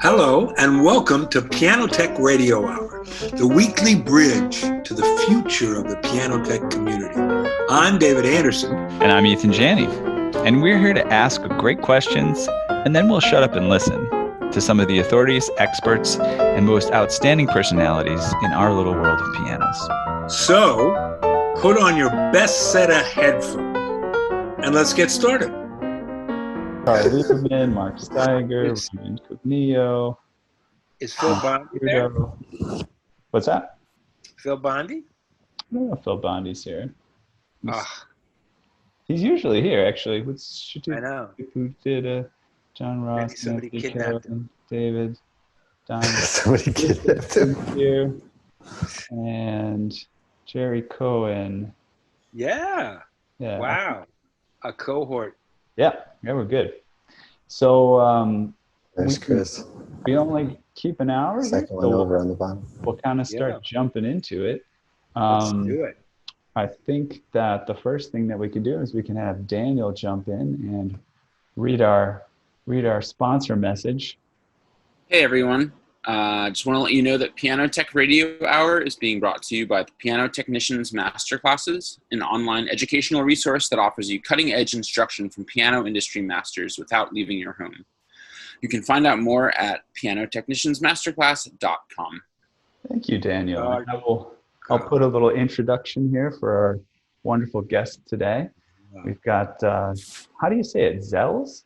Hello and welcome to Piano Tech Radio Hour, the weekly bridge to the future of the piano tech community. I'm David Anderson. And I'm Ethan Janney. And we're here to ask great questions, and then we'll shut up and listen to some of the authorities, experts, and most outstanding personalities in our little world of pianos. So, put on your best set of headphones, and let's get started. Carl Lieberman, Mark Steiger, Raymond Cognillo. Is Phil Bondi there? What's that? Phil Bondi? No, Phil Bondi's here. He's usually here, actually. I know. Who did John Ross, Maybe somebody Nancy kidnapped Carroll, David, Don. Somebody kidnapped him. Here, and Jerry Cohen. Yeah. Yeah. Wow. A cohort. Yeah, we're good. So There's Chris. we only keep an hour. Second here, one so over on the bottom. We'll kind of start jumping into it. Let's do it. I think that the first thing that we can do is we can have Daniel jump in and read our sponsor message. Hey everyone, just want to let you know that Piano Tech Radio Hour is being brought to you by the Piano Technicians Masterclasses, an online educational resource that offers you cutting-edge instruction from piano industry masters without leaving your home. You can find out more at pianotechniciansmasterclass.com. Thank you, Daniel. I'll put a little introduction here for our wonderful guest today. We've got, how do you say it, Zoells?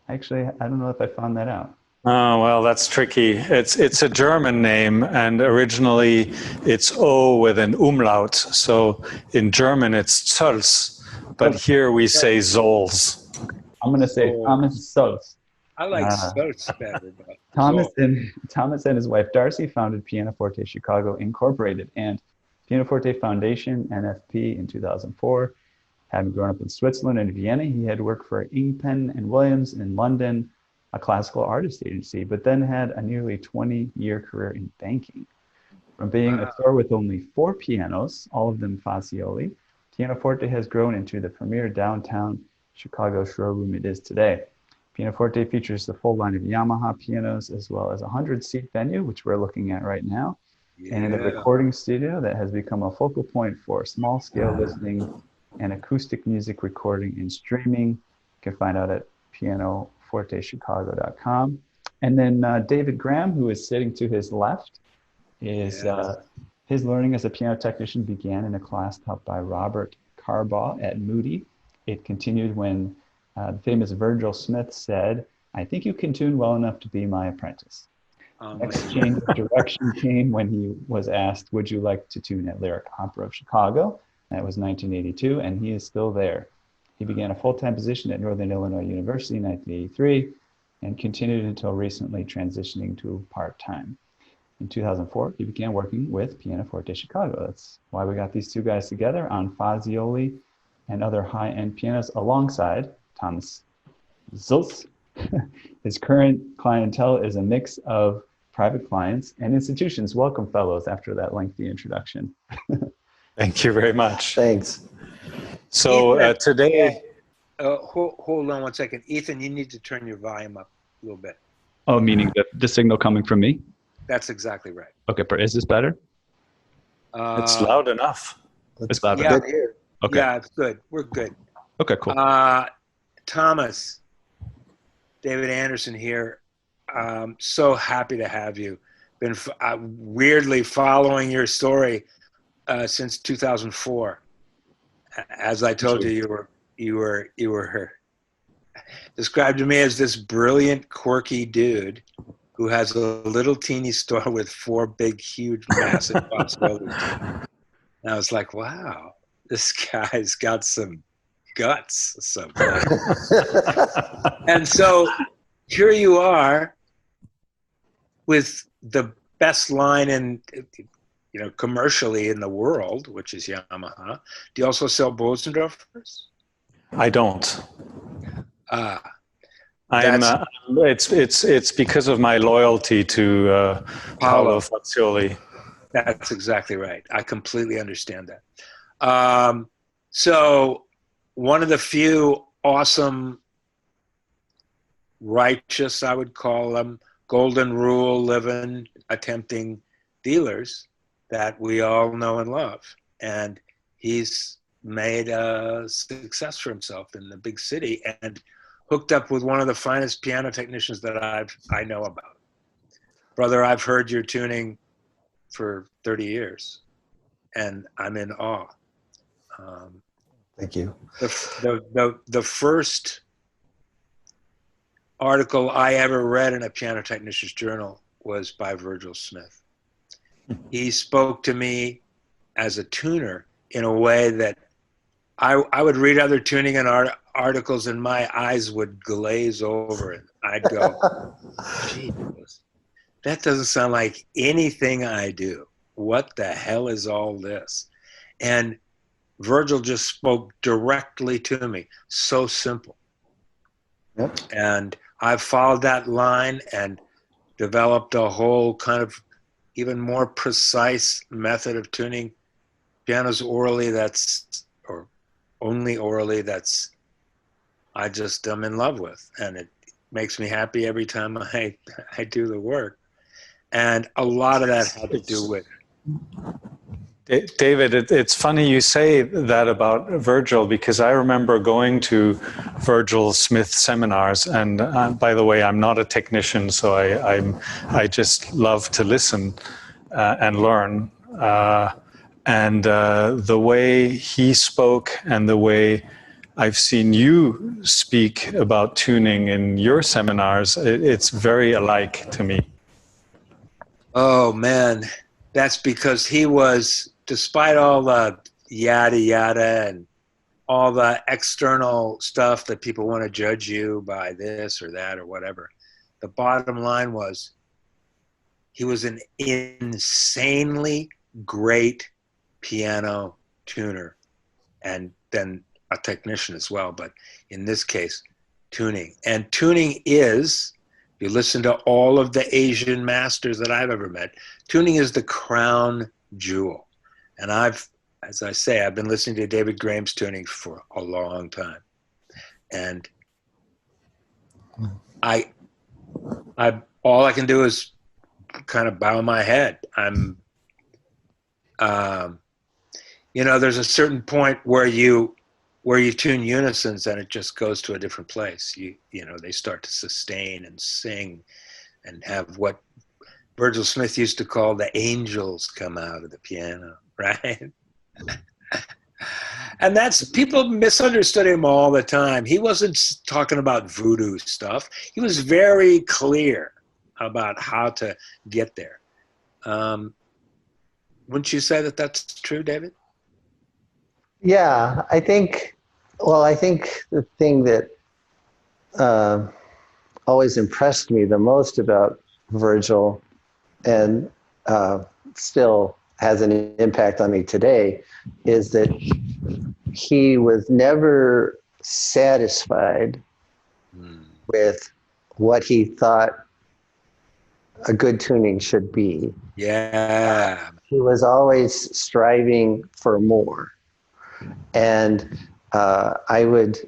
Actually, I don't know if I found that out. Oh, well, that's tricky. It's a German name, and originally it's O with an umlaut. So in German it's Zoells, but here we say Zoells. I'm going to say Thomas Zoells. I like Zoells better. Thomas and his wife Darcy founded PianoForte Chicago Incorporated and PianoForte Foundation, NFP, in 2004. Having grown up in Switzerland and Vienna, he had worked for Ingpen and Williams in London, a classical artist agency, but then had a nearly 20-year career in banking. From being a store with only 4 pianos, all of them Fazioli, PianoForte has grown into the premier downtown Chicago showroom it is today. PianoForte features the full line of Yamaha pianos, as well as a 100-seat venue, which we're looking at right now, and a recording studio that has become a focal point for small-scale listening and acoustic music recording and streaming. You can find out at PianoForteChicago.com. And then David Graham, who is sitting to his left, is his learning as a piano technician began in a class taught by Robert Carbaugh at Moody. It continued when the famous Virgil Smith said, "I think you can tune well enough to be my apprentice." Next change of direction came when he was asked, "Would you like to tune at Lyric Opera of Chicago?" That was 1982, and he is still there. He began a full-time position at Northern Illinois University in 1983 and continued until recently transitioning to part-time. In 2004, he began working with PianoForte Chicago. That's why we got these two guys together on Fazioli and other high-end pianos alongside Thomas Zoells. His current clientele is a mix of private clients and institutions. Welcome, fellows, after that lengthy introduction. Thank you very much. Thanks. So today... hold on one second. Ethan, you need to turn your volume up a little bit. Oh, meaning the signal coming from me? That's exactly right. Okay, is this better? it's loud enough. It's louder. Yeah, Okay. yeah, it's good. We're good. Okay, cool. Thomas, David Anderson here. So happy to have you. Been weirdly following your story since 2004. As I told you, you were described to me as this brilliant, quirky dude who has a little teeny store with 4 big, huge, massive possibilities. And I was like, wow, this guy's got some guts. And so here you are with the best line in, commercially in the world, which is Yamaha. Do you also sell Bosendorfers? I don't. It's because of my loyalty to Paolo Fazioli. That's exactly right. I completely understand that. So one of the few awesome, righteous, I would call them, golden rule living, attempting dealers that we all know and love. And he's made a success for himself in the big city and hooked up with one of the finest piano technicians that I know about. Brother, I've heard your tuning for 30 years, and I'm in awe. Thank you. The first article I ever read in a piano technician's journal was by Virgil Smith. He spoke to me as a tuner in a way that I would read other tuning and articles and my eyes would glaze over and I'd go, Jesus, that doesn't sound like anything I do. What the hell is all this? And Virgil just spoke directly to me. So simple. Yep. And I've followed that line and developed a whole kind of even more precise method of tuning pianos orally or only orally I just am in love with. And it makes me happy every time I do the work. And a lot of that had to do with David, it's funny you say that about Virgil, because I remember going to Virgil Smith seminars, and by the way, I'm not a technician, so I just love to listen and learn. And the way he spoke and the way I've seen you speak about tuning in your seminars, it's very alike to me. Oh man, that's because he was, despite all the yada yada and all the external stuff that people want to judge you by this or that or whatever, the bottom line was he was an insanely great piano tuner and then a technician as well, but in this case, tuning. And tuning is, if you listen to all of the Asian masters that I've ever met, tuning is the crown jewel. And as I say, I've been listening to David Graham's tuning for a long time. And all I can do is kind of bow my head. There's a certain point where you tune unisons and it just goes to a different place. They start to sustain and sing and have what Virgil Smith used to call the angels come out of the piano, right? And people misunderstood him all the time. He wasn't talking about voodoo stuff. He was very clear about how to get there. Wouldn't you say that that's true, David? Yeah, I think the thing that always impressed me the most about Virgil and still has an impact on me today is that he was never satisfied with what he thought a good tuning should be. Yeah. He was always striving for more. And I would,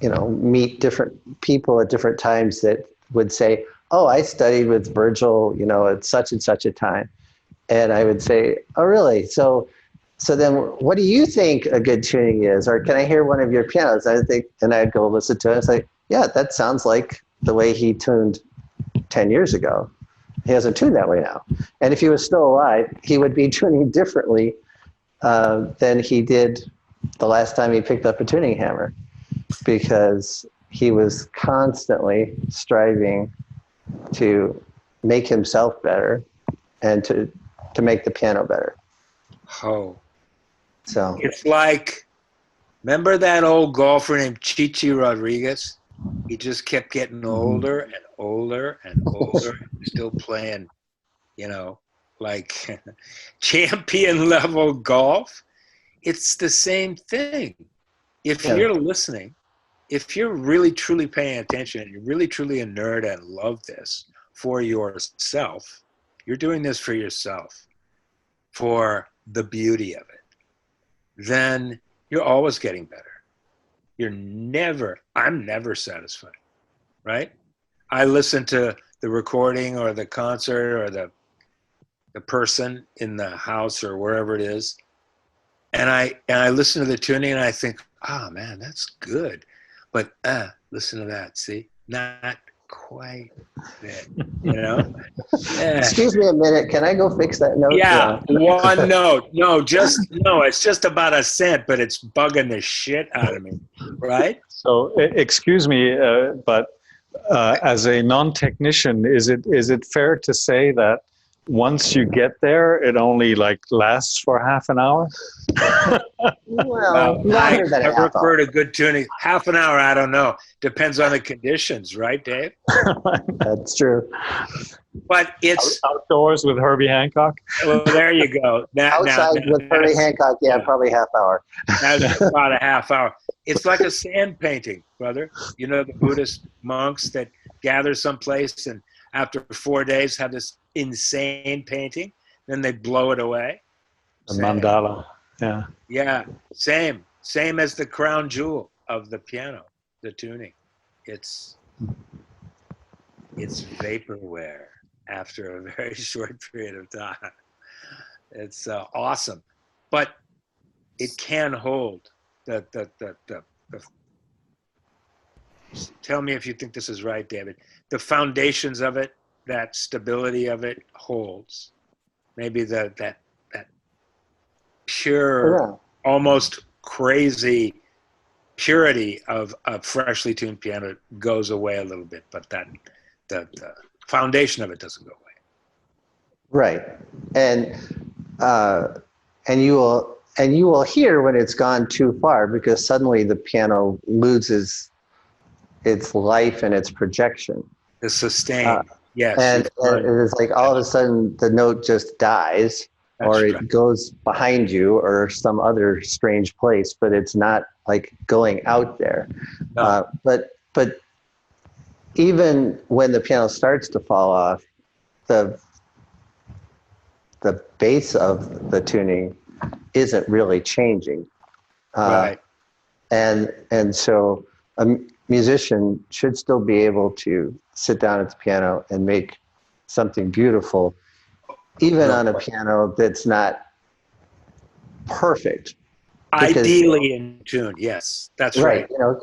meet different people at different times that would say, oh, I studied with Virgil, at such and such a time. And I would say, oh, really? So then what do you think a good tuning is? Or can I hear one of your pianos? And I'd go listen to it. It's like, yeah, that sounds like the way he tuned 10 years ago. He doesn't tune that way now. And if he was still alive, he would be tuning differently than he did the last time he picked up a tuning hammer, because he was constantly striving to make himself better and to make the piano better. Oh. So it's like, remember that old golfer named Chichi Rodriguez? He just kept getting older and older and older, still playing, like champion level golf. It's the same thing. If you're listening, if you're really truly paying attention and you're really truly a nerd and love this for yourself, you're doing this for yourself, for the beauty of it, then you're always getting better. I'm never satisfied, right? I listen to the recording or the concert or the person in the house or wherever it is, and I listen to the tuning and I think, oh man, that's good, but listen to that, see, not quite it, you know. Excuse me a minute. Can I go fix that note? Yeah, one note. No, it's just about a cent, but it's bugging the shit out of me, right? So, excuse me, but as a non-technician, is it fair to say that once you get there, it only like lasts for half an hour? Well, longer than I a half prefer hour. to good tuning. Half an hour, I don't know. Depends on the conditions, right, Dave? That's true. But it's Outdoors with Herbie Hancock. well. There you go. Outside with Herbie Hancock, yeah, probably half hour. That's about a half hour. It's like a sand painting, brother. You know the Buddhist monks that gather someplace and after 4 days have this insane painting, then they blow it away. The mandala. Yeah. Yeah, same as the crown jewel of the piano, the tuning. It's vaporware after a very short period of time. It's awesome, but it can hold the. Tell me if you think this is right, David. The foundations of it, that stability of it holds. Maybe that pure, almost crazy purity of a freshly tuned piano goes away a little bit, but the foundation of it doesn't go away. Right, and you will hear when it's gone too far, because suddenly the piano loses its life and its projection. The sustain, yes, and it is like all of a sudden the note just dies. Or it goes behind you or some other strange place, but it's not like going out there. No. But even when the piano starts to fall off, the base of the tuning isn't really changing. Right. And so a musician should still be able to sit down at the piano and make something beautiful, even on a piano that's not perfect. Ideally in tune, yes, that's right. You know,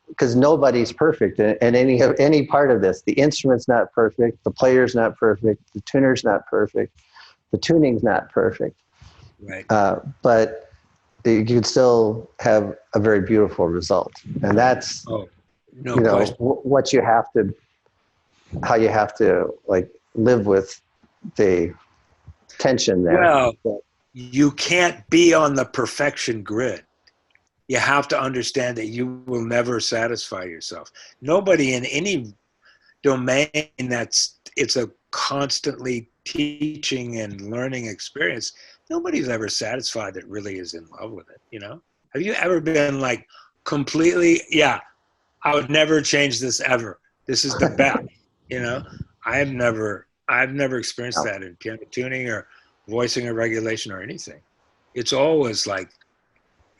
because nobody's perfect in any part of this. The instrument's not perfect, the player's not perfect, the tuner's not perfect, the tuning's not perfect. Right. But you can still have a very beautiful result, and that's what you have to, how you have to like live with the tension there. Well, you can't be on the perfection grid. You have to understand that you will never satisfy yourself. Nobody in any domain it's a constantly teaching and learning experience. Nobody's ever satisfied that really is in love with it, you know? Have you ever been like completely, I would never change this ever. This is the best, you know? I've never experienced that in piano tuning or voicing or regulation or anything. It's always like,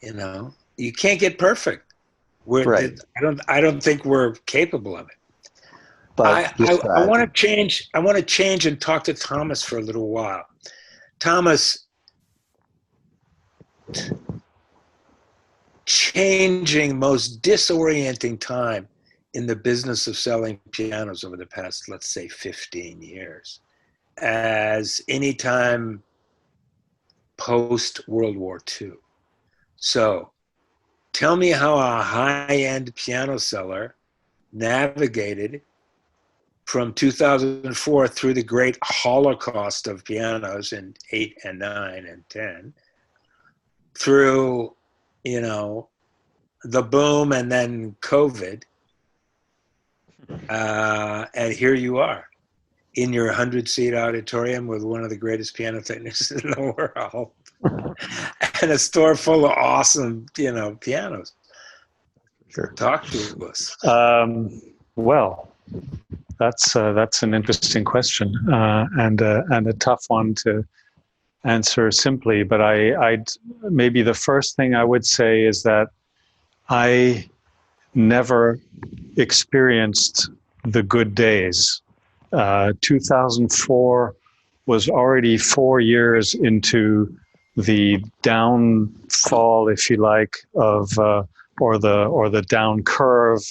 you know, you can't get perfect. I don't think we're capable of it. But I want to change. I want to change and talk to Thomas for a little while. Thomas, changing most disorienting time in the business of selling pianos over the past, let's say, 15 years, as any time post World War II. So tell me how a high-end piano seller navigated from 2004 through the great holocaust of pianos in 8 and 9 and 10, through, you know, the boom and then COVID. And here you are in your 100-seat auditorium with one of the greatest piano technicians in the world and a store full of awesome, you know, pianos. Sure. Talk to us. Well, that's an interesting question and a tough one to answer simply. But I'd maybe the first thing I would say is that I never experienced the good days. 2004 was already 4 years into the downfall, if you like, of or the down curve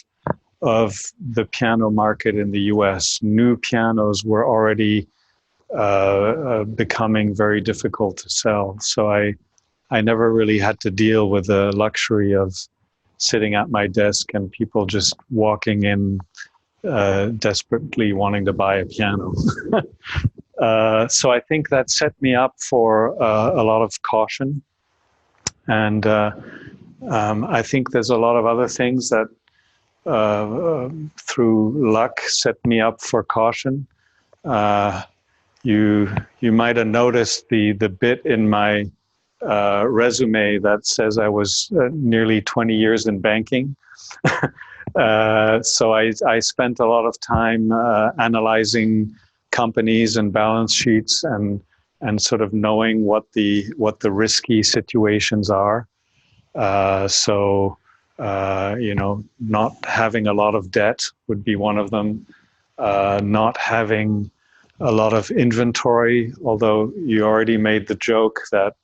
of the piano market in the U.S. New pianos were already becoming very difficult to sell. So I never really had to deal with the luxury of sitting at my desk and people just walking in desperately wanting to buy a piano. So I think that set me up for a lot of caution. And I think there's a lot of other things that through luck set me up for caution. You might have noticed the bit in my resume that says I was nearly 20 years in banking. So I spent a lot of time analyzing companies and balance sheets and sort of knowing what the risky situations are. So not having a lot of debt would be one of them. Not having a lot of inventory, although you already made the joke that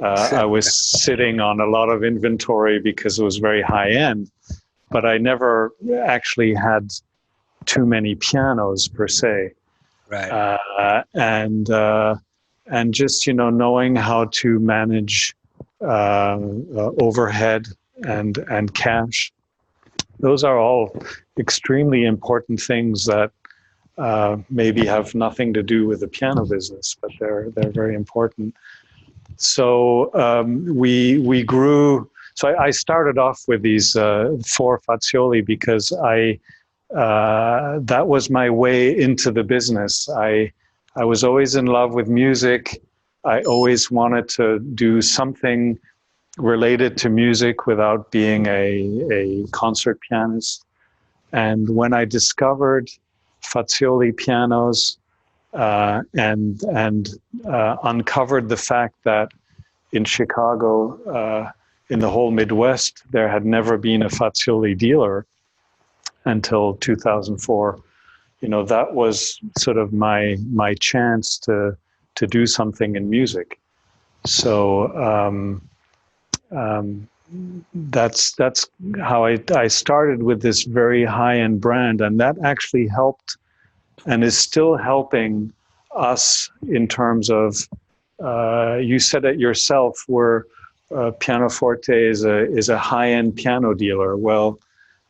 I was sitting on a lot of inventory because it was very high end, but I never actually had too many pianos per se. Right. And just, knowing how to manage overhead and cash. Those are all extremely important things that maybe have nothing to do with the piano business, but they're very important. So we grew. So I started off with these 4 Fazioli because that was my way into the business. I was always in love with music. I always wanted to do something related to music without being a concert pianist. And when I discovered Fazioli pianos and uncovered the fact that in Chicago, in the whole Midwest, there had never been a Fazioli dealer until 2004. That was sort of my chance to do something in music. So that's how I started with this very high-end brand, and that actually helped and is still helping us in terms of, you said it yourself, where PianoForte is a high-end piano dealer. Well,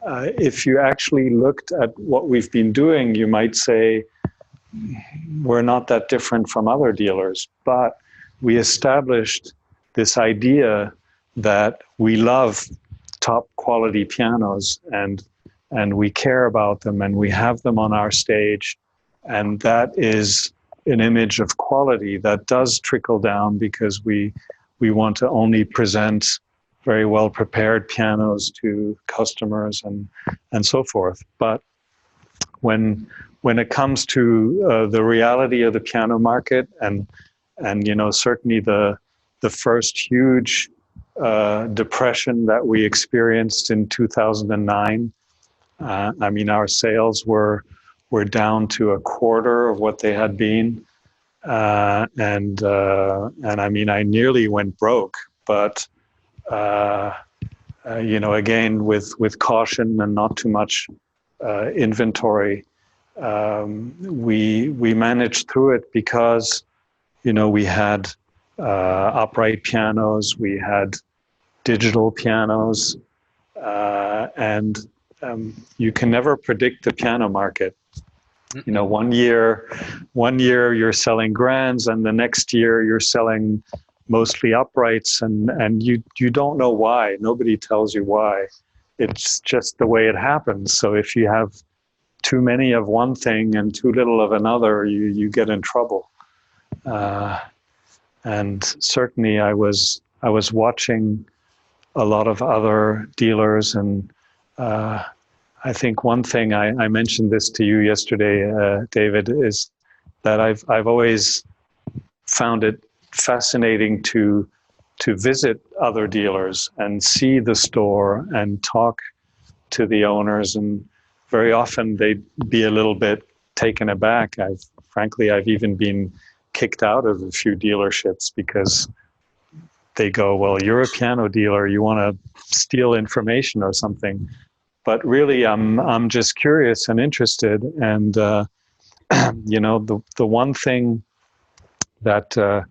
if you actually looked at what we've been doing, you might say we're not that different from other dealers, but we established this idea that we love top quality pianos and we care about them and we have them on our stage. And that is an image of quality that does trickle down because we want to only present very well prepared pianos to customers and so forth. But when it comes to the reality of the piano market and certainly the first huge depression that we experienced in 2009, our sales were down to a quarter of what they had been, and I nearly went broke. But again, with caution and not too much inventory, we managed through it because we had upright pianos, we had digital pianos, and you can never predict the piano market. One year you're selling grands, and the next year you're selling mostly uprights, and you don't know why. Nobody tells you why. It's just the way it happens. So if you have too many of one thing and too little of another, you get in trouble. And certainly I was watching a lot of other dealers, and I think one thing I mentioned this to you yesterday, David, is that I've always found it fascinating to visit other dealers and see the store and talk to the owners. And very often they'd be a little bit taken aback. Frankly, I've even been kicked out of a few dealerships because they go, well, you're a piano dealer, you want to steal information or something. But really, I'm just curious and interested. And, you know, the one thing that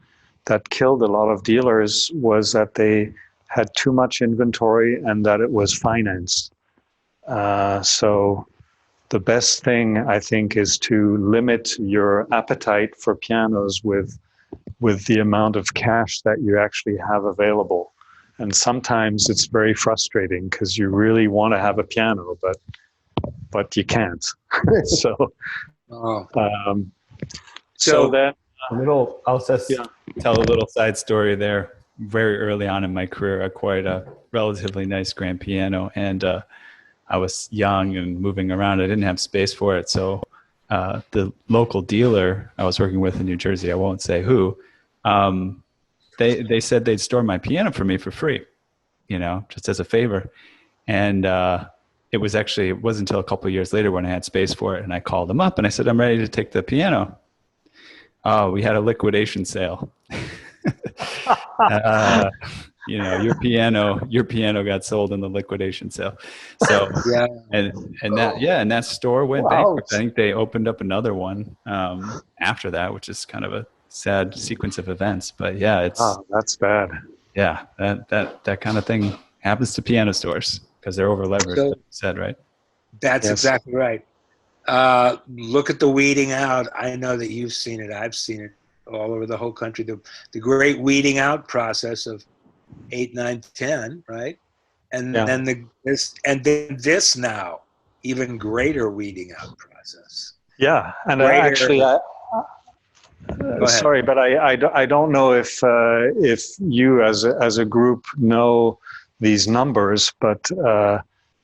killed a lot of dealers was that they had too much inventory and that it was financed. So the best thing, I think, is to limit your appetite for pianos with the amount of cash that you actually have available. And sometimes it's very frustrating because you really want to have a piano, but you can't. So, so then I'll just tell a little side story there. Very early on in my career, I acquired a relatively nice grand piano, and I was young and moving around. I didn't have space for it, so the local dealer I was working with in New Jersey, I won't say who, they said they'd store my piano for me for free, you know, just as a favor. And it wasn't until a couple of years later when I had space for it, and I called them up and I said, I'm ready to take the piano. Oh, we had a liquidation sale. You know, your piano got sold in the liquidation sale. So Yeah. and that store went bankrupt. I think they opened up another one after that, which is kind of a sad sequence of events. But yeah, that's bad. Yeah, that kind of thing happens to piano stores because they're over leveraged. So, like you said, right? That's exactly right. Look at the weeding out. I know that you've seen it. I've seen it all over the whole country. The great weeding out process of 8, 9, 10, right? And then this now, even greater weeding out process. Yeah, and actually, sorry, but I don't know if you as a group know these numbers, but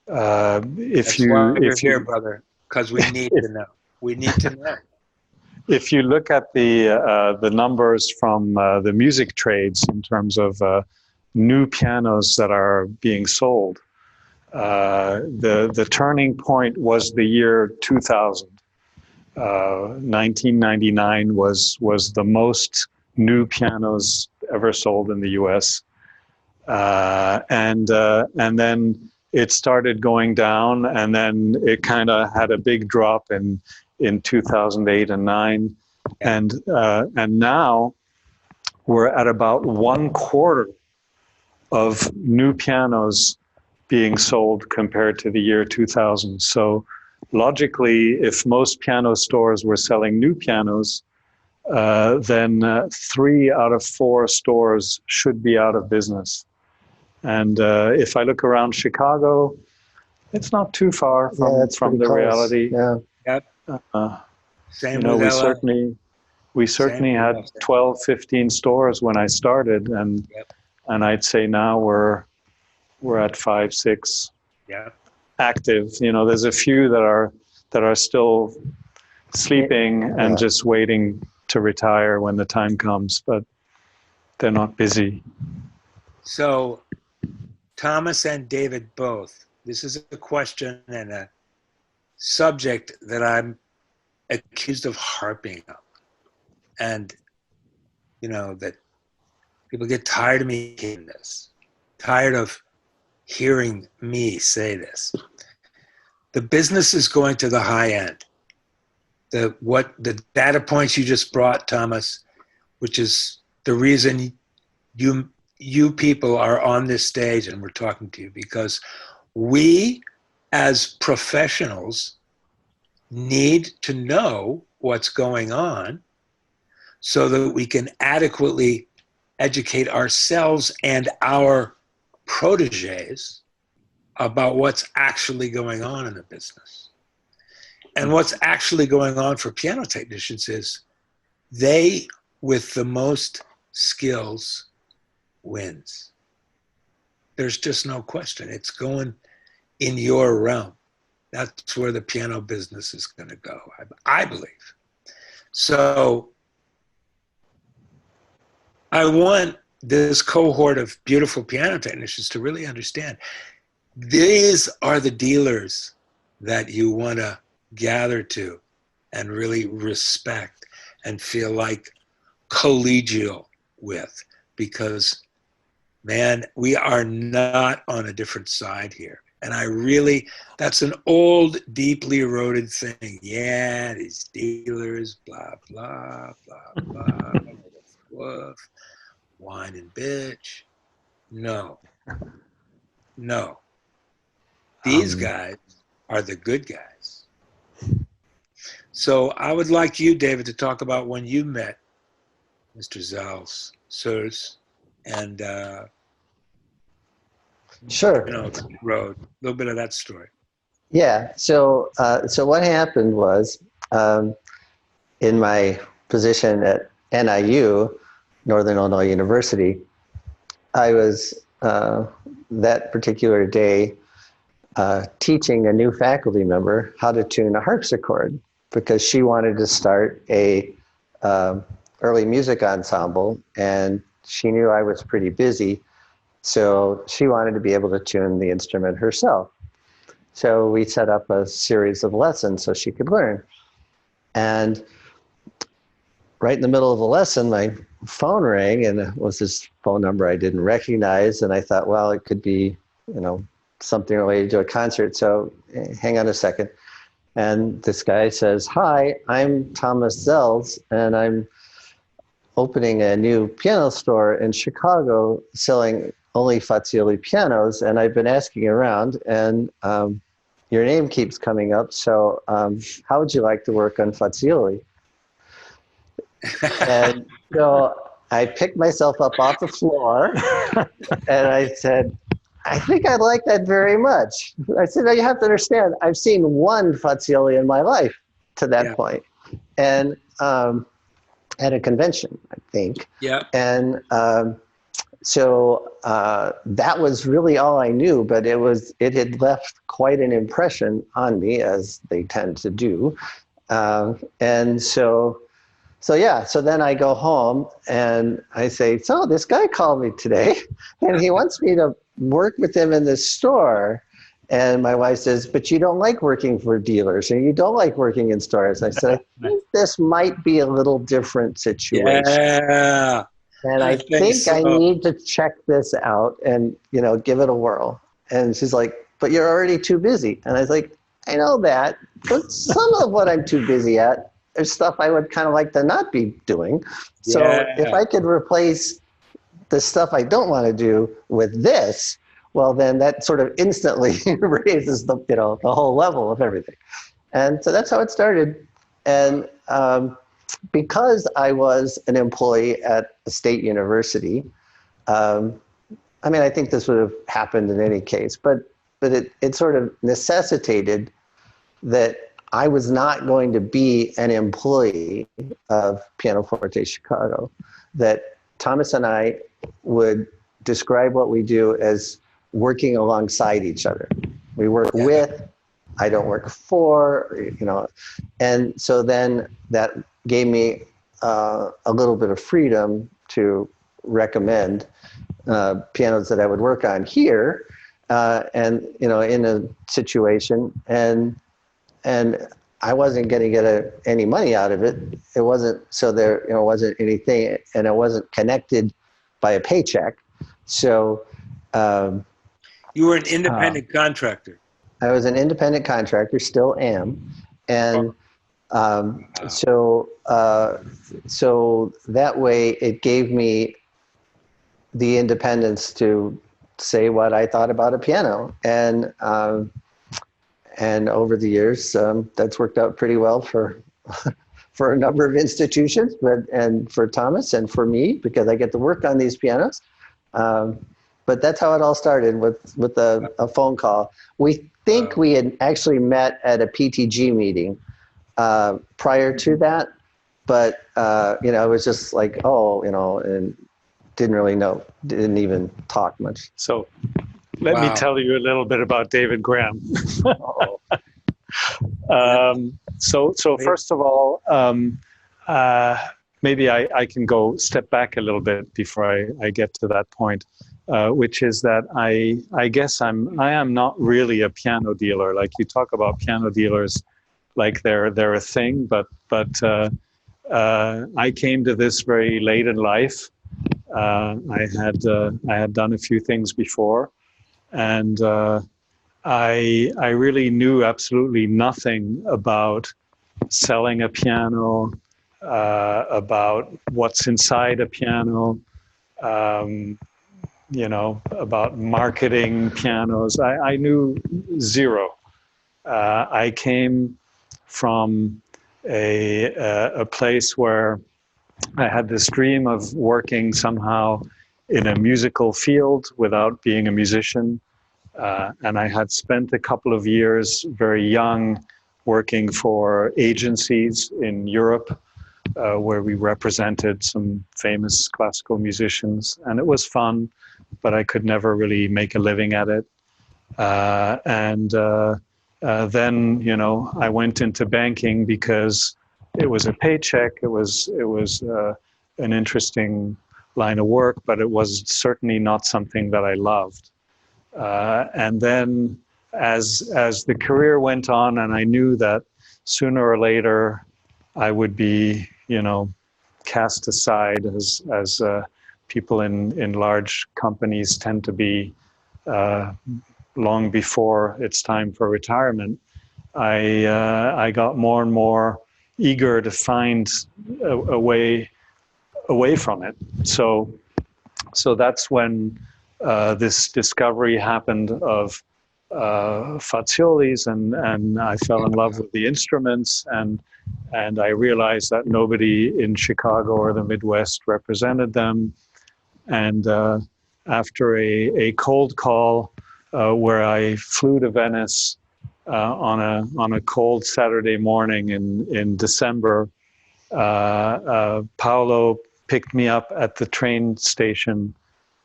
if you're here, brother, because we need to know. We need to know. If you look at the numbers from the music trades in terms of new pianos that are being sold, the turning point was the year 2000. 1999 was the most new pianos ever sold in the U.S. And then it started going down, and then it kind of had a big drop in 2008 and 9, and now we're at about 1/4 of new pianos being sold compared to the year 2000. So logically, if most piano stores were selling new pianos, then 3 out of 4 stores should be out of business. And if I look around Chicago, it's not too far from the close. Reality. Yeah. Yep. Same with LA. We certainly had 12, 15 stores when I started, and I'd say now we're at 5, 6. Yeah. Active. You know, there's a few that are still sleeping and just waiting to retire when the time comes, but they're not busy. So, Thomas and David both, this is a question and a subject that I'm accused of harping on. And, you know, that people get tired of me hearing this, tired of hearing me say this. The business is going to the high end. The data points you just brought, Thomas, which is the reason you people are on this stage and we're talking to you, because we as professionals need to know what's going on so that we can adequately educate ourselves and our proteges about what's actually going on in the business. And what's actually going on for piano technicians is they with the most skills wins. There's just no question. It's going in your realm. That's where the piano business is going to go, I believe. So I want this cohort of beautiful piano technicians to really understand these are the dealers that you want to gather to and really respect and feel like collegial with, because man, we are not on a different side here. And that's an old, deeply eroded thing. Yeah, these dealers, blah, blah, blah, blah, woof, wine and bitch. No. These guys are the good guys. So I would like you, David, to talk about when you met Mr. Zoells, and Sure. road, a little bit of that story. Yeah. So what happened was, in my position at NIU, Northern Illinois University, I was that particular day teaching a new faculty member how to tune a harpsichord, because she wanted to start a early music ensemble, and she knew I was pretty busy, so she wanted to be able to tune the instrument herself. So we set up a series of lessons so she could learn. And right in the middle of the lesson, my phone rang, and it was this phone number I didn't recognize. And I thought, well, it could be, something related to a concert. So hang on a second. And this guy says, "Hi, I'm Thomas Zoells, and I'm opening a new piano store in Chicago selling only Fazioli pianos. And I've been asking around, and your name keeps coming up. So how would you like to work on Fazioli?" And so I picked myself up off the floor and I said, "I think I'd like that very much." I said, "Now you have to understand, I've seen one Fazioli in my life to that point. And at a convention, I think. Yeah. And so that was really all I knew, but it had left quite an impression on me, as they tend to do. And so then I go home and I say, "So this guy called me today and he wants me to work with him in the store." And my wife says, "But you don't like working for dealers and you don't like working in stores." I said, "I think this might be a little different situation. Yeah. And I think I need to check this out and, give it a whirl." And she's like, "But you're already too busy." And I was like, "I know that, but some of what I'm too busy at, there's stuff I would kind of like to not be doing. So if I could replace the stuff I don't want to do with this, well, then that sort of instantly raises the whole level of everything." And so that's how it started. And because I was an employee at a state university, I think this would have happened in any case, but it sort of necessitated that I was not going to be an employee of PianoForte Chicago, that Thomas and I would describe what we do as working alongside each other. We work with, I don't work for, and so then that gave me a little bit of freedom to recommend pianos that I would work on here, and in a situation, and I wasn't going to get any money out of it. It wasn't, so there wasn't anything, and it wasn't connected by a paycheck. So you were an independent contractor. I was an independent contractor, still am, and so that way it gave me the independence to say what I thought about a piano, and over the years, that's worked out pretty well for a number of institutions, and for Thomas and for me, because I get to work on these pianos. But that's how it all started, with a phone call. We think we had actually met at a PTG meeting prior to that, but it was just like, and didn't really know, didn't even talk much. So let me tell you a little bit about David Graham. So first of all, maybe I can go step back a little bit before I get to that point. which is that I guess I am not really a piano dealer. Like, you talk about piano dealers like they're a thing, but I came to this very late in life. I had done a few things before, and I really knew absolutely nothing about selling a piano, about what's inside a piano, about marketing pianos. I knew zero. I came from a place where I had this dream of working somehow in a musical field without being a musician. And I had spent a couple of years very young working for agencies in Europe, where we represented some famous classical musicians. And it was fun, but I could never really make a living at it. Then, I went into banking because it was a paycheck. It was an interesting line of work, but it was certainly not something that I loved. And then as the career went on, and I knew that sooner or later I would be, cast aside as people in large companies tend to be long before it's time for retirement, I got more and more eager to find a way away from it. So that's when this discovery happened of Faziolis, and I fell in love with the instruments, and I realized that nobody in Chicago or the Midwest represented them. And after a cold call where I flew to Venice on a cold Saturday morning in December, Paolo picked me up at the train station,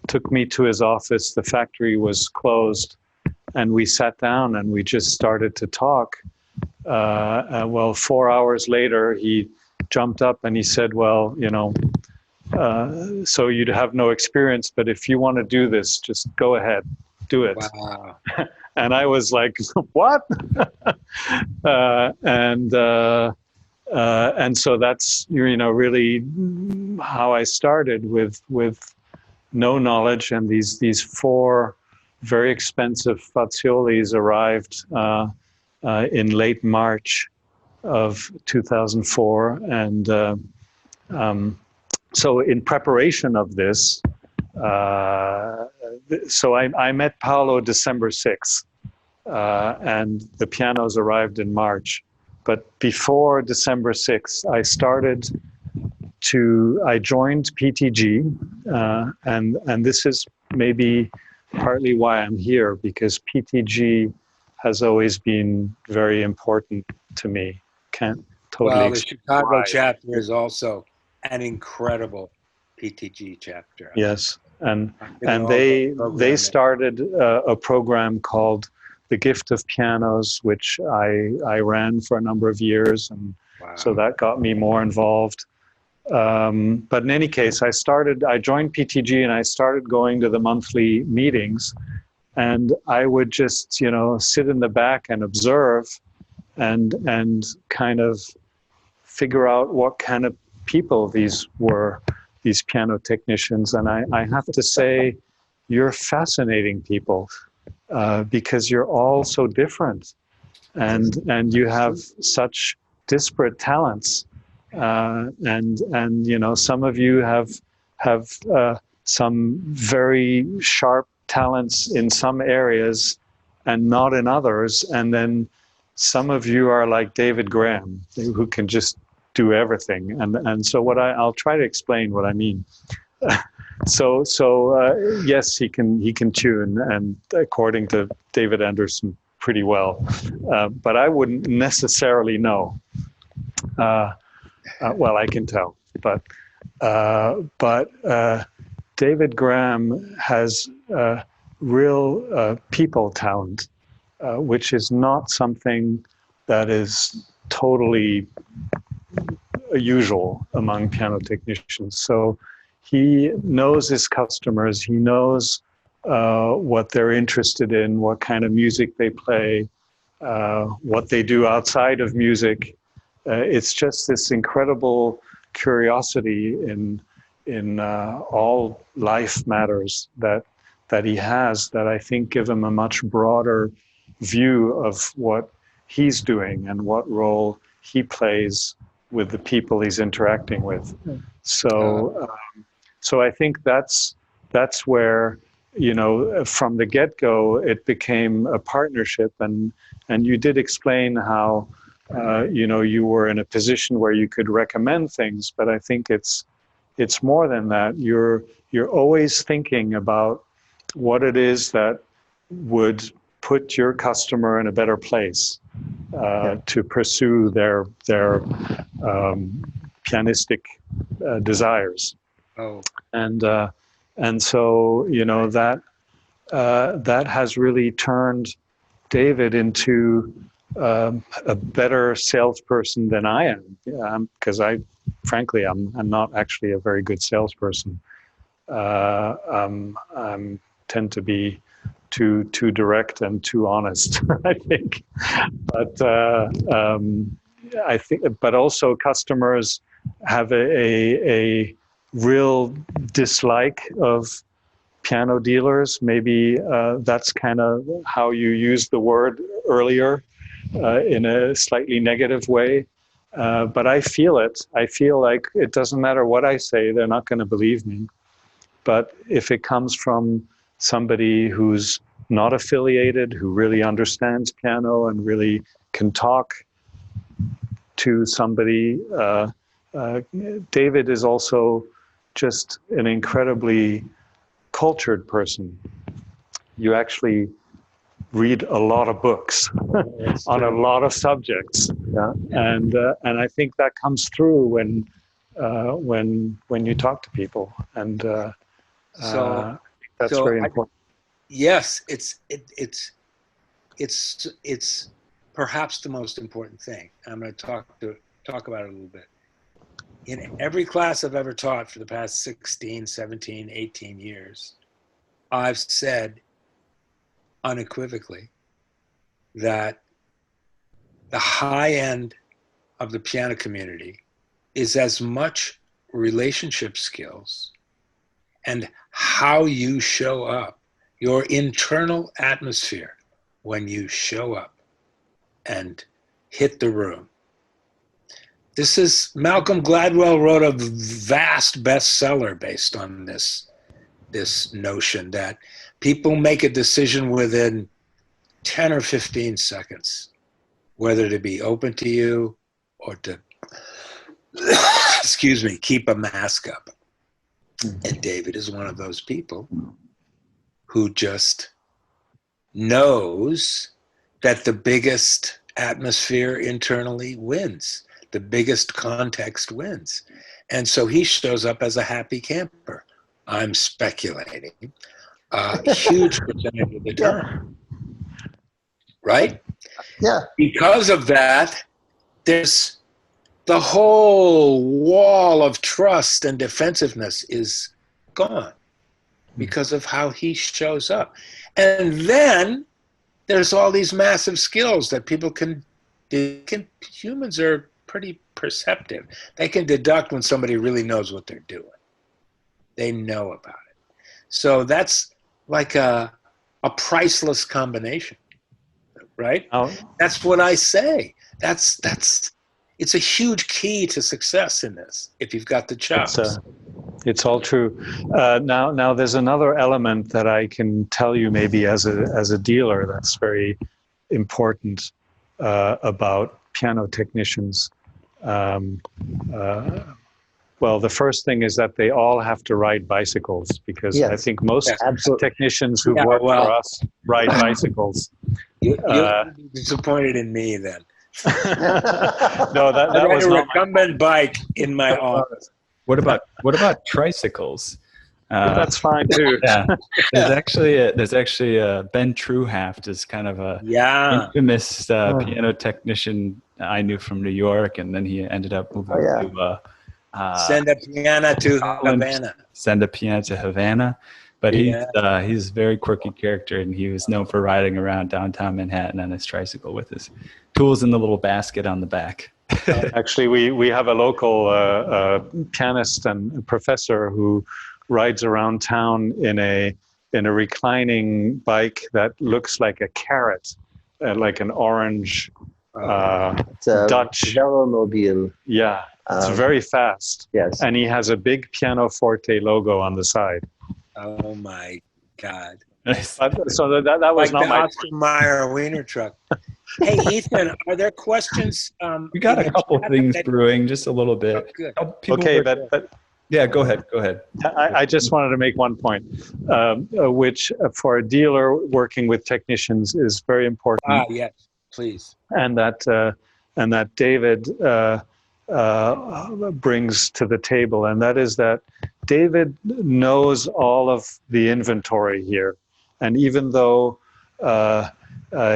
took me to his office. The factory was closed, and we sat down and we just started to talk. 4 hours later, he jumped up and he said, well, so you'd have no experience, but if you want to do this, just go ahead, do it. Wow. And I was like, what? And so that's, really how I started with no knowledge. And these 4 very expensive Faziolis arrived in late March of 2004. And so in preparation of this, so I met Paolo December 6th, and the pianos arrived in March. But before December 6th, I joined PTG, and this is maybe partly why I'm here, because PTG has always been very important to me. Can't totally Well, the Chicago why. chapter is also an incredible PTG chapter. Yes, and they started a program called The Gift of Pianos, which I ran for a number of years, and wow. So that got me more involved. But in any case, I joined PTG, and I started going to the monthly meetings, and I would just, sit in the back and observe and kind of figure out what kind of people these were, these piano technicians. And I have to say, you're fascinating people, because you're all so different, and you have such disparate talents. And some of you have some very sharp talents in some areas and not in others. And then some of you are like David Graham, who can just do everything. And so I'll try to explain what I mean. So yes, he can tune, and according to David Anderson, pretty well. But I wouldn't necessarily know. Well, I can tell, but David Graham has real people talent, which is not something that is totally usual among piano technicians. So he knows his customers, he knows what they're interested in, what kind of music they play, what they do outside of music. It's just this incredible curiosity in all life matters that he has, that I think give him a much broader view of what he's doing and what role he plays with the people he's interacting with. So I think that's where, from the get-go, it became a partnership. And you did explain how, you were in a position where you could recommend things, but I think it's more than that. You're always thinking about what it is that would put your customer in a better place to pursue their pianistic desires. Oh. And so that has really turned David into a better salesperson than I am, because I'm not actually a very good salesperson. I tend to be too direct and too honest, I think. But I think, but also customers have a real dislike of piano dealers. Maybe that's kind of how you used the word earlier, in a slightly negative way. But I feel it. I feel like it doesn't matter what I say, they're not going to believe me. But if it comes from somebody who's not affiliated, who really understands piano and really can talk to somebody, David is also just an incredibly cultured person. You actually read a lot of books on a lot of subjects, and I think that comes through when you talk to people, and so that's very important. Yes, it's perhaps the most important thing. I'm going to talk about it a little bit. In every class I've ever taught for the past 16, 17, 18 years, I've said unequivocally that the high end of the piano community is as much relationship skills and how you show up, your internal atmosphere when you show up and hit the room. This is, Malcolm Gladwell wrote a vast bestseller based on this notion that people make a decision within 10 or 15 seconds, whether to be open to you or to, excuse me, keep a mask up. And David is one of those people who just knows that the biggest atmosphere internally wins. The biggest context wins. And so he shows up as a happy camper. I'm speculating. A huge percentage of the time. Right? Yeah. Because of that, there's the whole wall of trust and defensiveness is gone because of how he shows up. And then there's all these massive skills that people can humans are pretty perceptive. They can deduct when somebody really knows what they're doing. They know about it. So that's like a priceless combination, right? Oh. That's what I say. It's a huge key to success in this, if you've got the chops. It's all true. Now there's another element that I can tell you maybe as a dealer that's very important about piano technicians. Well, the first thing is that they all have to ride bicycles, because I think most technicians who work for us ride bicycles. You'll be disappointed in me then. No, that was a not recumbent bike in my office. What about tricycles? That's fine too. Yeah, there's actually Ben Truhaft is kind of a infamous piano technician I knew from New York, and then he ended up moving to Send a piano to Scotland, Havana. Send a piano to Havana, But Yeah. he's a very quirky character, and he was known for riding around downtown Manhattan on his tricycle with his tools in the little basket on the back. Actually, we have a local pianist and professor who rides around town in a reclining bike that looks like a carrot, like an orange It's a Dutch. Velomobile. Yeah, it's very fast. Yes. And he has a big PianoForte logo on the side. Oh my God. So that was like not the my. Oscar Mayer wiener truck. Hey, Ethan, are there questions? We got a couple things brewing, just a little Oh, bit. good. Okay, but yeah, go ahead. I just wanted to make one point, which for a dealer working with technicians is very important. Yes, please. And that David brings to the table, and that is that David knows all of the inventory here, and even though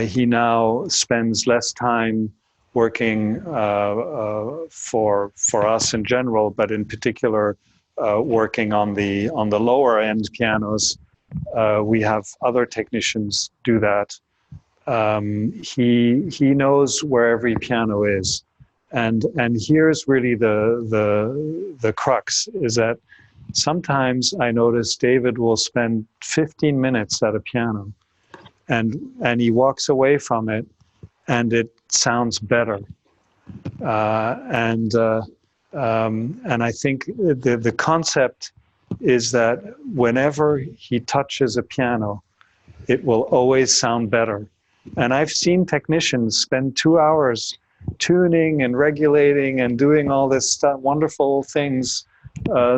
he now spends less time working for us in general, but in particular working on the lower end pianos, we have other technicians do that. He knows where every piano is, and here's really the crux, is that sometimes I notice David will spend 15 minutes at a piano, and he walks away from it, and it sounds better. And I think the concept is that whenever he touches a piano, it will always sound better. And I've seen technicians spend 2 hours tuning and regulating and doing all this stuff, wonderful things,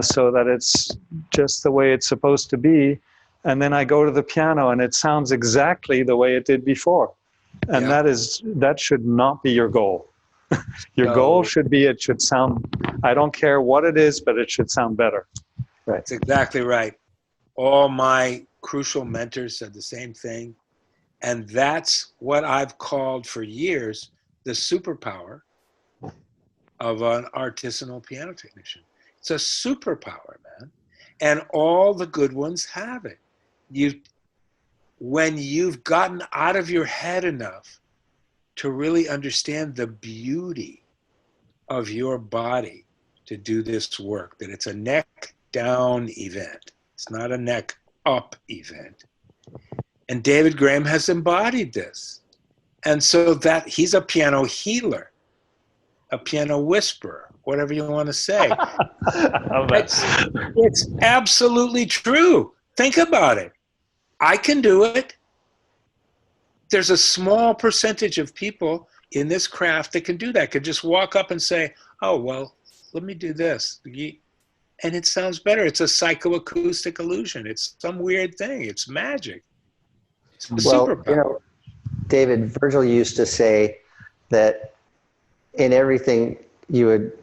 so that it's just the way it's supposed to be. And then I go to the piano and it sounds exactly the way it did before. And that should not be your goal. Your goal should be, it should sound, I don't care what it is, but it should sound better. Right. That's exactly right. All my crucial mentors said the same thing. And that's what I've called for years the superpower of an artisanal piano technician. It's a superpower, man. And all the good ones have it. When you've gotten out of your head enough to really understand the beauty of your body to do this work, that it's a neck down event. It's not a neck up event. And David Graham has embodied this. And so that he's a piano healer, a piano whisperer, whatever you want to say. It's absolutely true. Think about it. I can do it. There's a small percentage of people in this craft that can do that, could just walk up and say, oh, well, let me do this. And it sounds better. It's a psychoacoustic illusion. It's some weird thing. It's magic. Well, David, Virgil used to say that in everything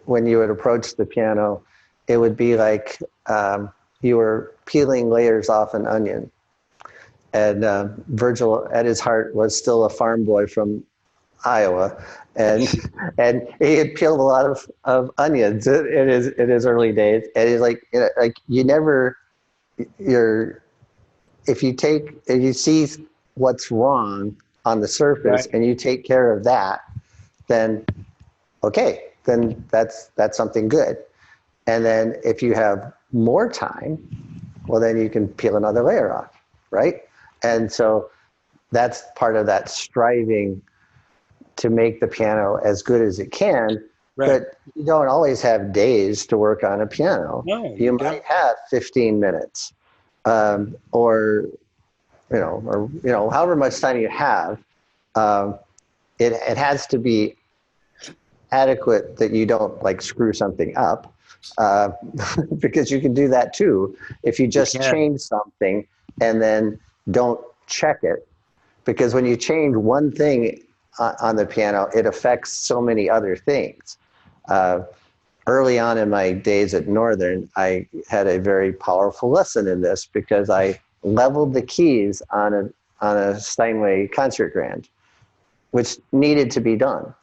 when you would approach the piano, it would be like you were peeling layers off an onion. And Virgil, at his heart, was still a farm boy from Iowa, and he had peeled a lot of onions in his early days. And he's like, if you see what's wrong on the surface, right, and you take care of that, then that's something good. And then if you have more time, well, then you can peel another layer off, right? And so that's part of that striving to make the piano as good as it can. Right. But you don't always have days to work on a piano. No, you might have 15 minutes, or however much time you have. It has to be adequate that you don't like screw something up, because you can do that too if you just change something and then don't check it. Because when you change one thing on the piano, it affects so many other things. Early on in my days at Northern, I had a very powerful lesson in this, because I leveled the keys on a Steinway concert grand, which needed to be done.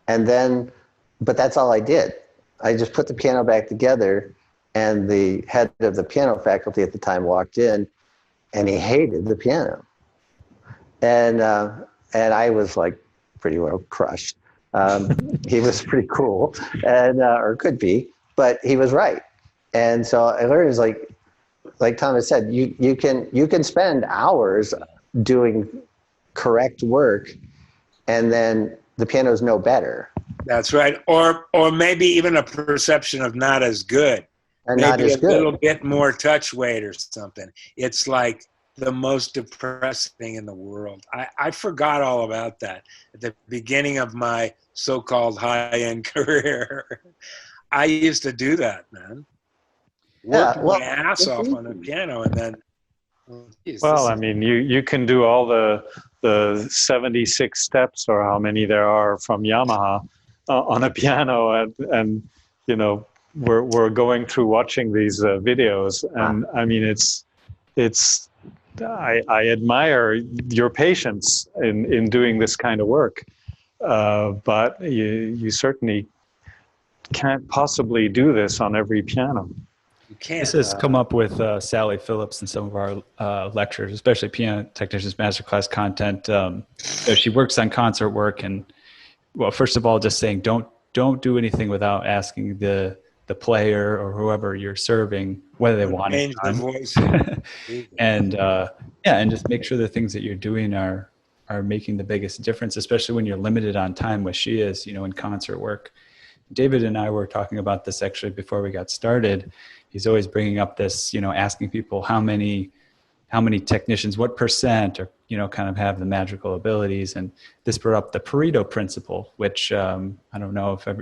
And then, but that's all I did. I just put the piano back together And the head of the piano faculty at the time walked in, and he hated the piano. And I was like pretty well crushed. He was pretty cool, and or could be, but he was right. And so I learned is like Thomas said, you can spend hours doing correct work, and then the piano's no better. That's right. Or maybe even a perception of not as good. And maybe not as a good. little bit more touch weight or something. It's like the most depressing thing in the world. I forgot all about that at the beginning of my so-called high-end career. I used to do that, man. Work my ass off on the piano, and then. Geez, well, I mean, you can do all the 76 steps or how many there are from Yamaha on a piano, and you know, we're going through watching these videos, and I mean, it's I admire your patience in doing this kind of work, but you certainly can't possibly do this on every piano. You can't. This has come up with Sally Phillips in some of our lectures, especially Piano Technicians Masterclass content. She works on concert work, and well, first of all, just saying don't do anything without asking the player or whoever you're serving whether they want it. Change the voice. And and just make sure the things that you're doing are making the biggest difference, especially when you're limited on time, which she is, in concert work. David and I were talking about this actually before we got started. He's always bringing up this, asking people how many technicians, what percent are, kind of have the magical abilities. And this brought up the Pareto principle, which I don't know if I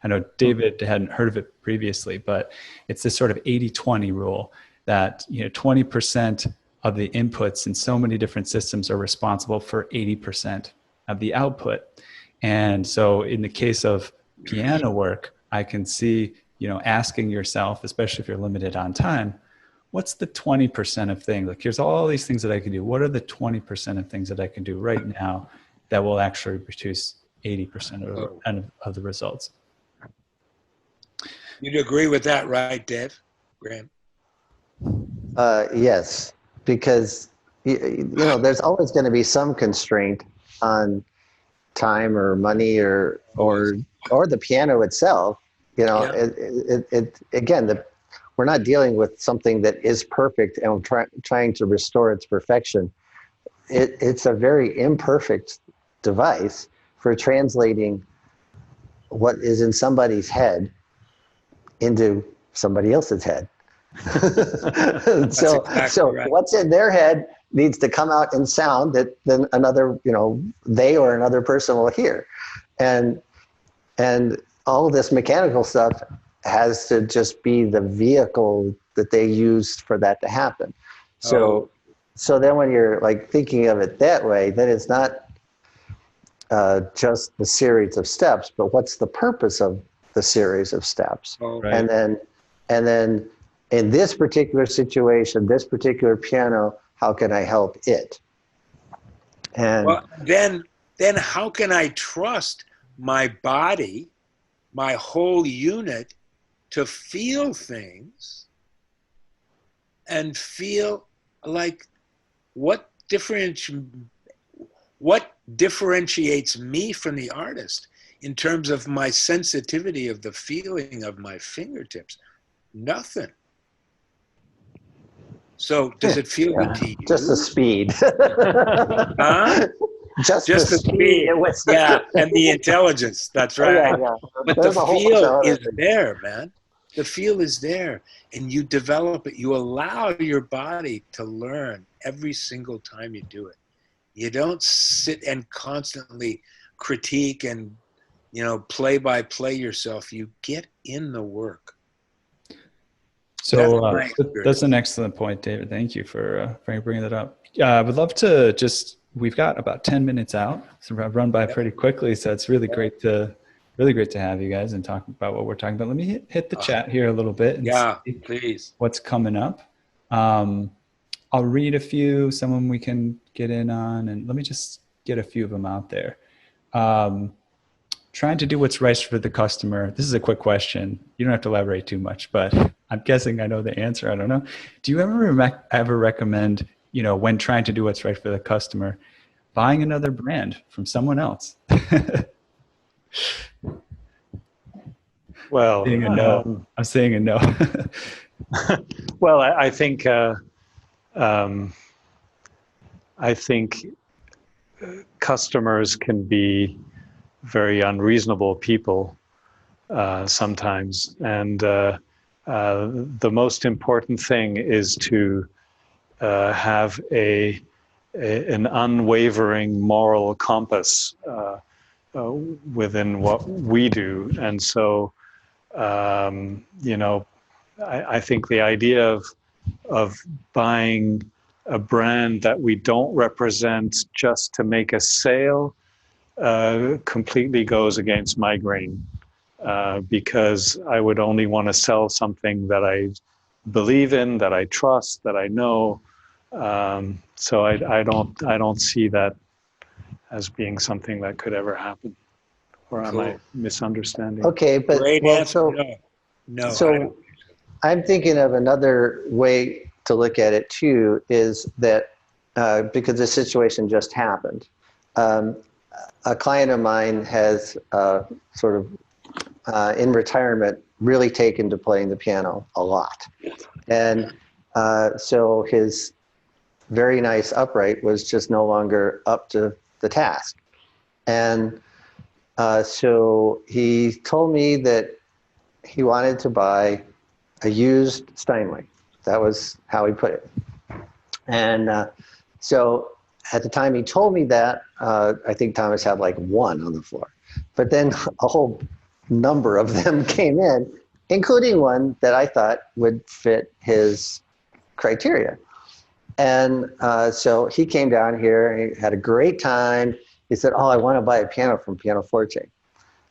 know David hadn't heard of it previously, but it's this sort of 80-20 rule that, 20% of the inputs in so many different systems are responsible for 80% of the output. And so in the case of piano work, I can see, asking yourself, especially if you're limited on time, what's the 20% of things? Like, here's all these things that I can do. What are the 20% of things that I can do right now that will actually produce 80% of the results? You'd agree with that, right, Dave? Graham? Yes, because there's always going to be some constraint on time or money or the piano itself. We're not dealing with something that is perfect and trying to restore its perfection. It's a very imperfect device for translating what is in somebody's head into somebody else's head. So right. What's in their head needs to come out in sound that then another, they or another person will hear. And all of this mechanical stuff has to just be the vehicle that they used for that to happen. So then when you're like thinking of it that way, then it's not just the series of steps, but what's the purpose of the series of steps? Right. And then in this particular situation, this particular piano, how can I help it? And then how can I trust my body, my whole unit, to feel things and feel like what differentiates me from the artist in terms of my sensitivity of the feeling of my fingertips? Nothing. So does it feel good to you? Just the speed. Huh? Just the speed. Yeah, and the intelligence. That's right. Yeah. But the feel is there, man. The feel is there, and you develop it. You allow your body to learn every single time you do it. You don't sit and constantly critique and, play by play yourself. You get in the work. So that's an excellent point, David. Thank you for bringing that up. I would love to we've got about 10 minutes out, so I've run by pretty quickly. So it's really great to have you guys and talk about what we're talking about. Let me hit the chat here a little bit and see please. What's coming up. I'll read a few, some of them we can get in on, and let me just get a few of them out there. trying to do what's right for the customer. This is a quick question. You don't have to elaborate too much, but I'm guessing I know the answer. I don't know. Do you ever recommend, when trying to do what's right for the customer, buying another brand from someone else? Well, Saying a no. I'm saying a no. well, I think customers can be very unreasonable people sometimes, and the most important thing is to have an unwavering moral compass within what we do. And so, I think the idea of buying a brand that we don't represent just to make a sale completely goes against my grain, because I would only want to sell something that I believe in, that I trust, that I know. So I don't see that as being something that could ever happen. Or am I misunderstanding? Okay, but Great answer. No. So I'm thinking of another way to look at it too, is that because the situation just happened. A client of mine has sort of in retirement really taken to playing the piano a lot. And so his very nice upright was just no longer up to the task. And so he told me that he wanted to buy a used Steinway. That was how he put it. And so at the time he told me that, I think Thomas had like one on the floor. But then a whole number of them came in, including one that I thought would fit his criteria. And so he came down here, he had a great time. He said, "Oh, I want to buy a piano from PianoForte."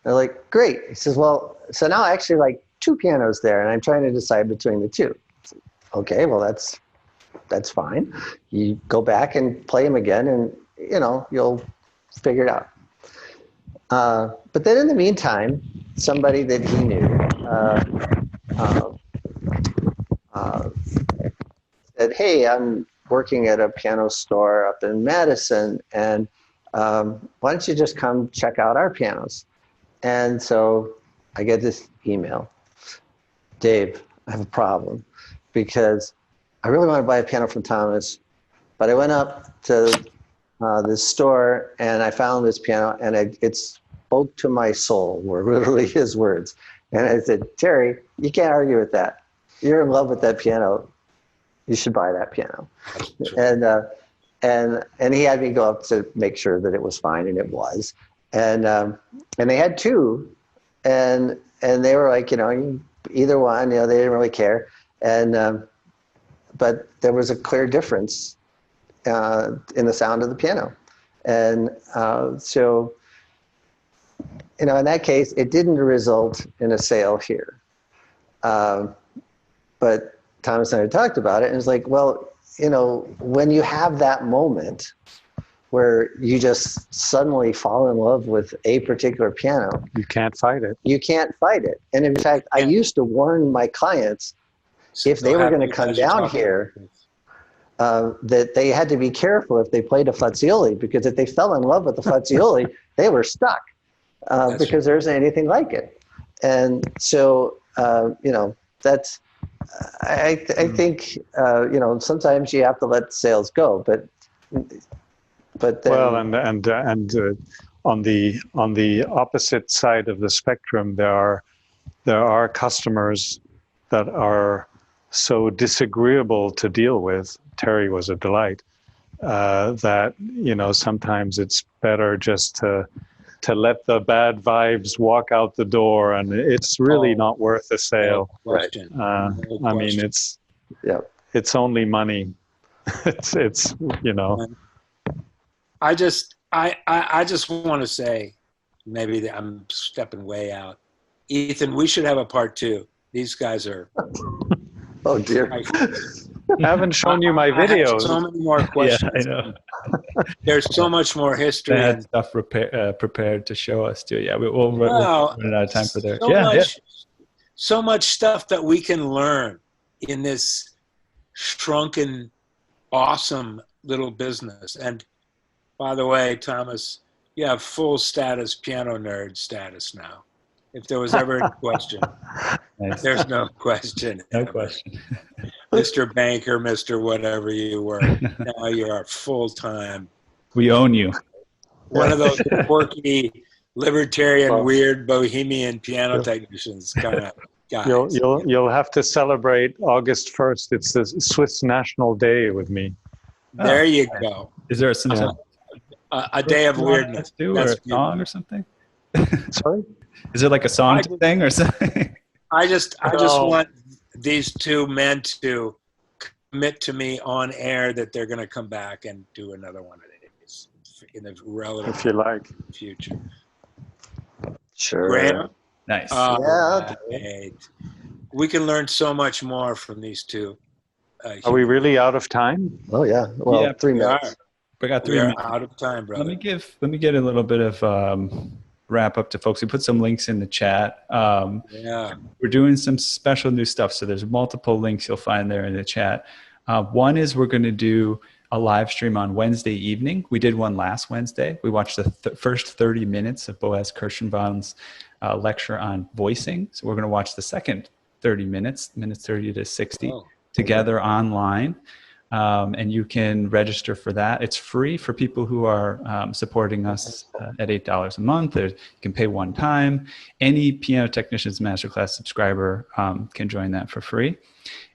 I'm like, "Great." He says, "Well, so now I actually like two pianos there, and I'm trying to decide between the two." Said, "Okay, well, that's fine. You go back and play them again, and you'll figure it out." But then in the meantime, somebody that he knew said, "Hey, I'm working at a piano store up in Madison, and why don't you just come check out our pianos?" And so I get this email: "Dave, I have a problem because I really want to buy a piano from Thomas, but I went up to this store and I found this piano, and it spoke to my soul," were literally his words. And I said, "Terry, you can't argue with that. You're in love with that piano. You should buy that piano." And he had me go up to make sure that it was fine, and it was. And they had two, and they were like, either one, they didn't really care. And but there was a clear difference in the sound of the piano. And so, in that case, it didn't result in a sale here. But Thomas and I talked about it, and it's like, well, when you have that moment where you just suddenly fall in love with a particular piano, You can't fight it. you can't fight it. And in fact, I used to warn my clients, if they were going to come down here, that they had to be careful if they played a Fazioli, because if they fell in love with the Fazioli, they were stuck, because there isn't anything like it. And so, that's, I think, sometimes you have to let sales go, but then, well, and on the opposite side of the spectrum, there are customers that are so disagreeable to deal with. Terry was a delight. That sometimes it's better just to let the bad vibes walk out the door, and it's really not worth a sale. Right. I mean, it's only money. it's I just want to say, maybe that I'm stepping way out. Ethan, we should have a part two. These guys are. Oh dear. I haven't shown you my I have videos. so many more questions. Yeah, I know. There's so much more history. They had And, stuff prepared to show us too. Yeah, we'll well, run out of time for there. so so much stuff that we can learn in this shrunken, awesome little business. And by the way, Thomas, you have full status piano nerd status now. If there was ever a question, Nice. there's no question. No ever. question. Mr. Banker, Mr. Whatever you were. Now you are full-time. We own you. One of those quirky, libertarian, weird, bohemian piano technicians kind of guys. You'll have to celebrate August 1st. It's the Swiss National Day with me. There you go. Is there some A day of weirdness. or a song or something? Sorry? Is it like a song to sing or something? I just want these two men to commit to me on air that they're going to come back and do another one of these in the relative If you like. future. Sure. Graham? Nice. Yeah. Great. We can learn so much more from these two. Are we really out of time? Oh yeah. Well, Yeah, 3 We minutes. are. We got 3 We are minutes. out of time, brother. Let me get a little bit of wrap up to folks. We put some links in the chat. Yeah. We're doing some special new stuff. So there's multiple links you'll find there in the chat. One is we're going to do a live stream on Wednesday evening. We did one last Wednesday. We watched the first 30 minutes of Boaz Kirschenbaum's lecture on voicing. So we're going to watch the second 30 minutes 30 to 60 together online. And you can register for that. It's free for people who are supporting us at $8 a month. You can pay one time. Any Piano Technicians Masterclass subscriber can join that for free.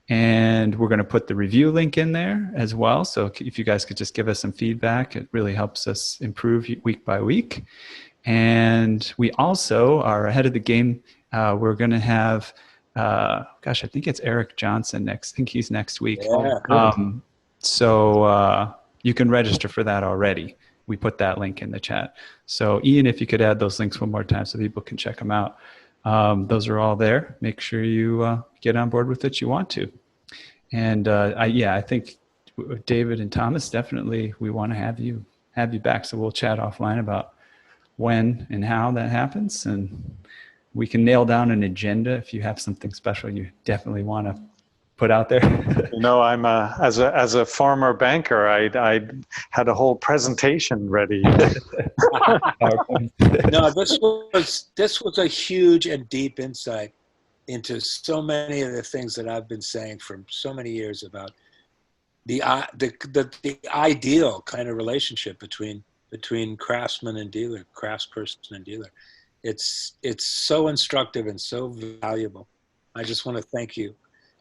And we're going to put the review link in there as well. So if you guys could just give us some feedback, it really helps us improve week by week. And we also are ahead of the game. We're going to have, I think it's Eric Johnson next. I think he's next week. Yeah. So you can register for that already. We put that link in the chat. So Ian, if you could add those links one more time so people can check them out. Those are all there. Make sure you get on board with it. You want to. And I think David and Thomas, definitely we want to have you back. So we'll chat offline about when and how that happens. And we can nail down an agenda if you have something special you definitely want to put out there. I'm as a former banker, I had a whole presentation ready. No, this was a huge and deep insight into so many of the things that I've been saying for so many years about the ideal kind of relationship between craftsman and dealer, craftsperson and dealer. It's so instructive and so valuable. I just want to thank you.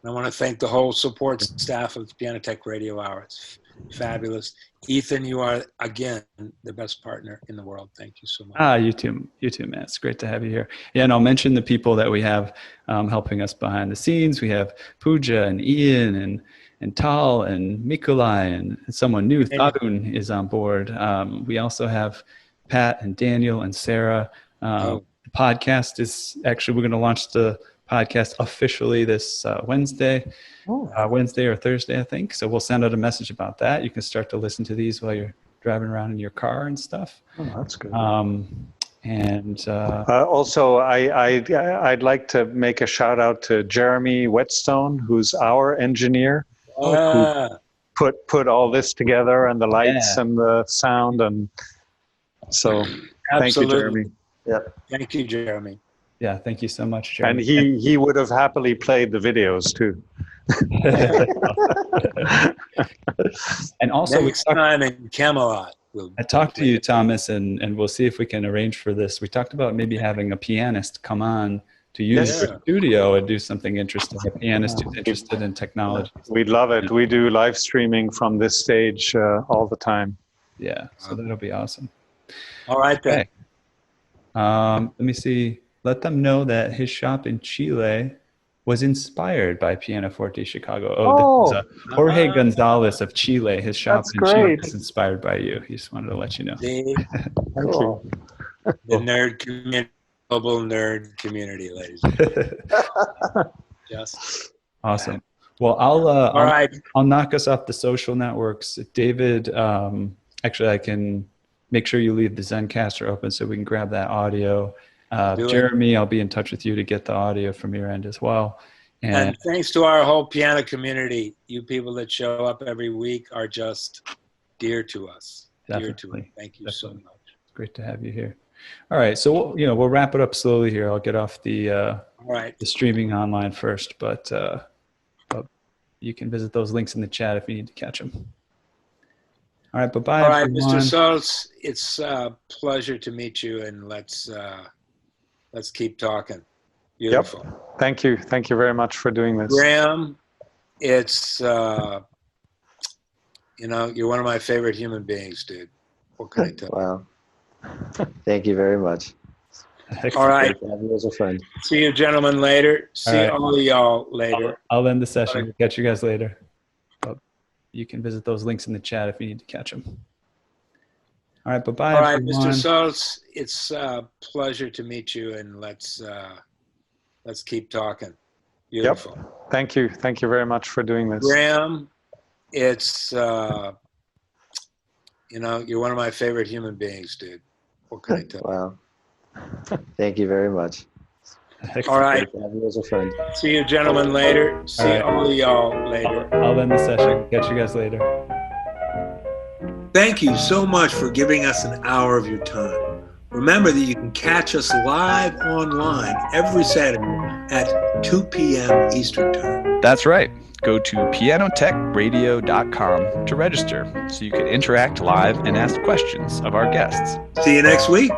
And I want to thank the whole support staff of Piano Tech Radio Hour. It's fabulous. Ethan, you are, again, the best partner in the world. Thank you so much. You too, man. It's great to have you here. Yeah, and I'll mention the people that we have helping us behind the scenes. We have Pooja and Ian and Tal and Mikolai and someone new, Tadun, is on board. We also have Pat and Daniel and Sarah. The podcast is actually, we're going to launch the podcast officially this Wednesday or Thursday, I think. So we'll send out a message about that. You can start to listen to these while you're driving around in your car and stuff. Oh, that's good. Also, I'd like to make a shout out to Jeremy Whetstone, who's our engineer, who put all this together, and the lights and the sound, and so thank you, Jeremy. Yeah, thank you, Jeremy. Yeah, thank you so much, Jeremy. And he would have happily played the videos too. And also, next time in Camelot. I talked to you, Thomas, and we'll see if we can arrange for this. We talked about maybe having a pianist come on to use your studio and do something interesting. A pianist who's interested in technology. We'd love it. We do live streaming from this stage all the time. Yeah, so that'll be awesome. All right, then. Okay. Let me see. Let them know that his shop in Chile was inspired by PianoForte Chicago. Jorge Gonzalez of Chile. His shop in Chile is inspired by you. He just wanted to let you know. The nerd community, global nerd community, ladies. Just awesome. Well, All right. I'll knock us off the social networks. David, actually, I can make sure you leave the Zencaster open so we can grab that audio. Jeremy, I'll be in touch with you to get the audio from your end as well. And thanks to our whole piano community. You people that show up every week are just dear to us. Definitely. Dear to us. Thank you so much. It's great to have you here. All right, so we'll wrap it up slowly here. I'll get off the streaming online first, but you can visit those links in the chat if you need to catch them. All right, bye-bye. All right, everyone. Mr. Zoells, it's a pleasure to meet you, and let's keep talking. Beautiful. Yep. Thank you. Thank you very much for doing this. Graham, it's you're one of my favorite human beings, dude. What can I tell you? Wow. Thank you very much. All right. Great to have you as a friend. See you gentlemen later. See all of y'all later. I'll end the session. We'll catch you guys later. But you can visit those links in the chat if you need to catch them. All right, bye-bye. All right, everyone. Mr. Zoells, it's a pleasure to meet you, and let's keep talking. Beautiful. Yep. Thank you. Thank you very much for doing this. Graham, it's you're one of my favorite human beings, dude. What can I tell you? Wow. Thank you very much. All right. Great to have you as a friend. See you gentlemen later. See all of y'all later. I'll end the session. Catch you guys later. Thank you so much for giving us an hour of your time. Remember that you can catch us live online every Saturday at 2 p.m. Eastern Time. That's right. Go to pianotechradio.com to register so you can interact live and ask questions of our guests. See you next week.